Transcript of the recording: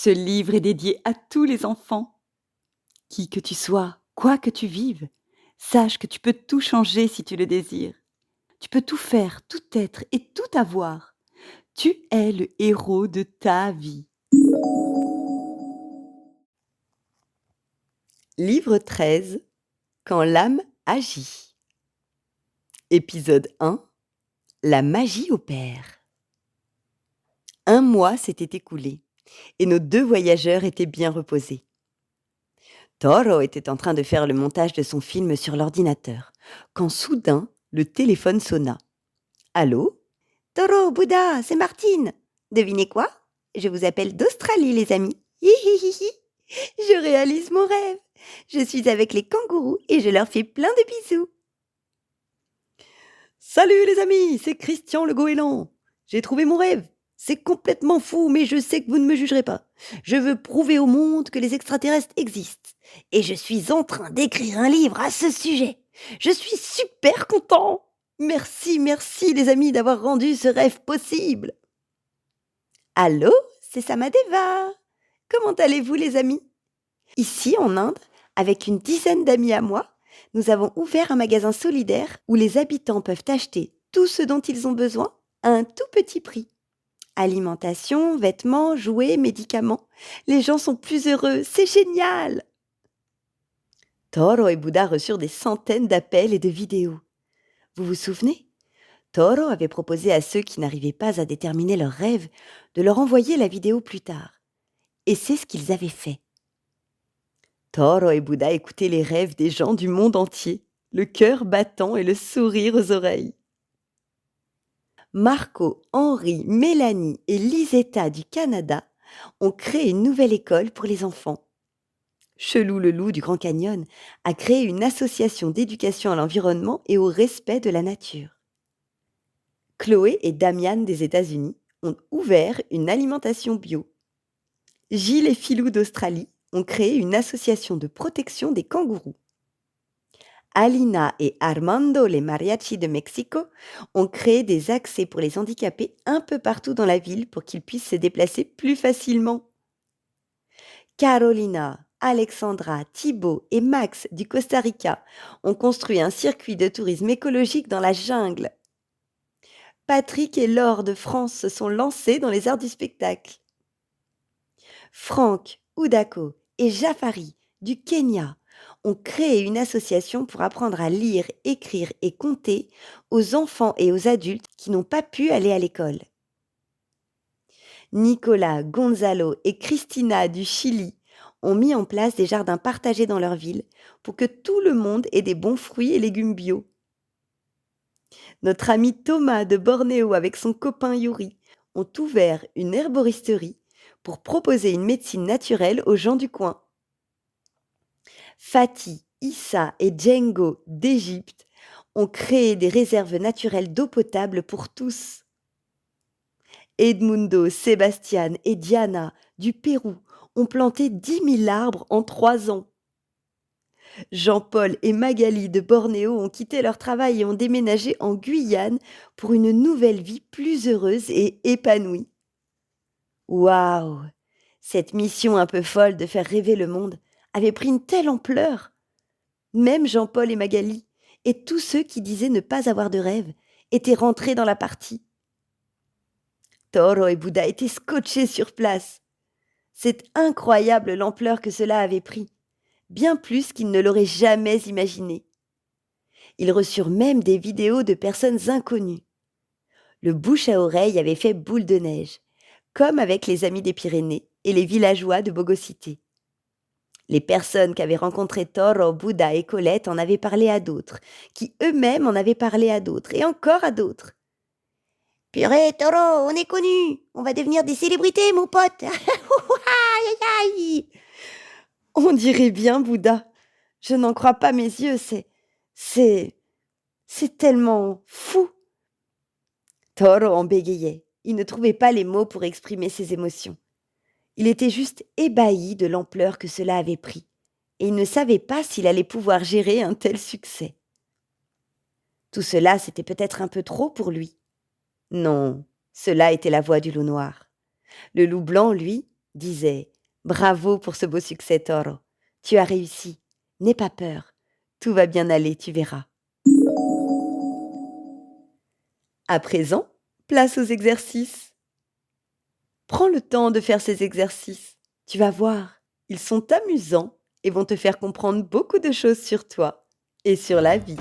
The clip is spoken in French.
Ce livre est dédié à tous les enfants. Qui que tu sois, quoi que tu vives, sache que tu peux tout changer si tu le désires. Tu peux tout faire, tout être et tout avoir. Tu es le héros de ta vie. Livre 13. Quand l'âme agit. Épisode 1. La magie opère. Un mois s'était écoulé et nos 2 voyageurs étaient bien reposés. Toro était en train de faire le montage de son film sur l'ordinateur, quand soudain, le téléphone sonna. Allô? Toro, Bouddha, c'est Martine. Devinez quoi? Je vous appelle d'Australie, les amis. Hihihihi. Je réalise mon rêve. Je suis avec les kangourous et je leur fais plein de bisous. Salut les amis, c'est Christian le goéland. J'ai trouvé mon rêve. C'est complètement fou, mais je sais que vous ne me jugerez pas. Je veux prouver au monde que les extraterrestres existent. Et je suis en train d'écrire un livre à ce sujet. Je suis super content. Merci les amis d'avoir rendu ce rêve possible. Allô, c'est Samadeva. Comment allez-vous les amis? Ici en Inde, avec une dizaine d'amis à moi, nous avons ouvert un magasin solidaire où les habitants peuvent acheter tout ce dont ils ont besoin à un tout petit prix. Alimentation, vêtements, jouets, médicaments. Les gens sont plus heureux, c'est génial! Toro et Bouddha reçurent des centaines d'appels et de vidéos. Vous vous souvenez? Toro avait proposé à ceux qui n'arrivaient pas à déterminer leur rêve de leur envoyer la vidéo plus tard. Et c'est ce qu'ils avaient fait. Toro et Bouddha écoutaient les rêves des gens du monde entier, le cœur battant et le sourire aux oreilles. Marco, Henri, Mélanie et Lisetta du Canada ont créé une nouvelle école pour les enfants. Chelou le loup du Grand Canyon a créé une association d'éducation à l'environnement et au respect de la nature. Chloé et Damian des États-Unis ont ouvert une alimentation bio. Gilles et Philou d'Australie ont créé une association de protection des kangourous. Alina et Armando les mariachis de Mexico ont créé des accès pour les handicapés un peu partout dans la ville pour qu'ils puissent se déplacer plus facilement. Carolina, Alexandra, Thibaut et Max du Costa Rica ont construit un circuit de tourisme écologique dans la jungle. Patrick et Laure de France se sont lancés dans les arts du spectacle. Franck, Oudako et Jafari du Kenya ont créé une association pour apprendre à lire, écrire et compter aux enfants et aux adultes qui n'ont pas pu aller à l'école. Nicolas, Gonzalo et Christina du Chili ont mis en place des jardins partagés dans leur ville pour que tout le monde ait des bons fruits et légumes bio. Notre ami Thomas de Bornéo avec son copain Yuri ont ouvert une herboristerie pour proposer une médecine naturelle aux gens du coin. Fatih, Issa et Django d'Égypte ont créé des réserves naturelles d'eau potable pour tous. Edmundo, Sébastien et Diana du Pérou ont planté 10 000 arbres en 3 ans. Jean-Paul et Magali de Bornéo ont quitté leur travail et ont déménagé en Guyane pour une nouvelle vie plus heureuse et épanouie. Waouh! Cette mission un peu folle de faire rêver le monde avait pris une telle ampleur. Même Jean-Paul et Magali, et tous ceux qui disaient ne pas avoir de rêve, étaient rentrés dans la partie. Toro et Bouddha étaient scotchés sur place. C'est incroyable l'ampleur que cela avait pris, bien plus qu'ils ne l'auraient jamais imaginé. Ils reçurent même des vidéos de personnes inconnues. Le bouche à oreille avait fait boule de neige, comme avec les Amis des Pyrénées et les villageois de Bogocité. Les personnes qu'avaient rencontrées Toro, Bouddha et Colette en avaient parlé à d'autres, qui eux-mêmes en avaient parlé à d'autres, et encore à d'autres. « Purée, Toro, on est connus, on va devenir des célébrités, mon pote. Aïe, aïe, aïe. » On dirait bien, Bouddha. Je n'en crois pas mes yeux, c'est tellement fou. Toro en bégayait. Il ne trouvait pas les mots pour exprimer ses émotions. Il était juste ébahi de l'ampleur que cela avait pris, et il ne savait pas s'il allait pouvoir gérer un tel succès. Tout cela, c'était peut-être un peu trop pour lui. Non, cela était la voix du loup noir. Le loup blanc, lui, disait Bravo pour ce beau succès, Toro. Tu as réussi. N'aie pas peur. Tout va bien aller, tu verras. À présent, place aux exercices. Prends le temps de faire ces exercices. Tu vas voir, ils sont amusants et vont te faire comprendre beaucoup de choses sur toi et sur la vie.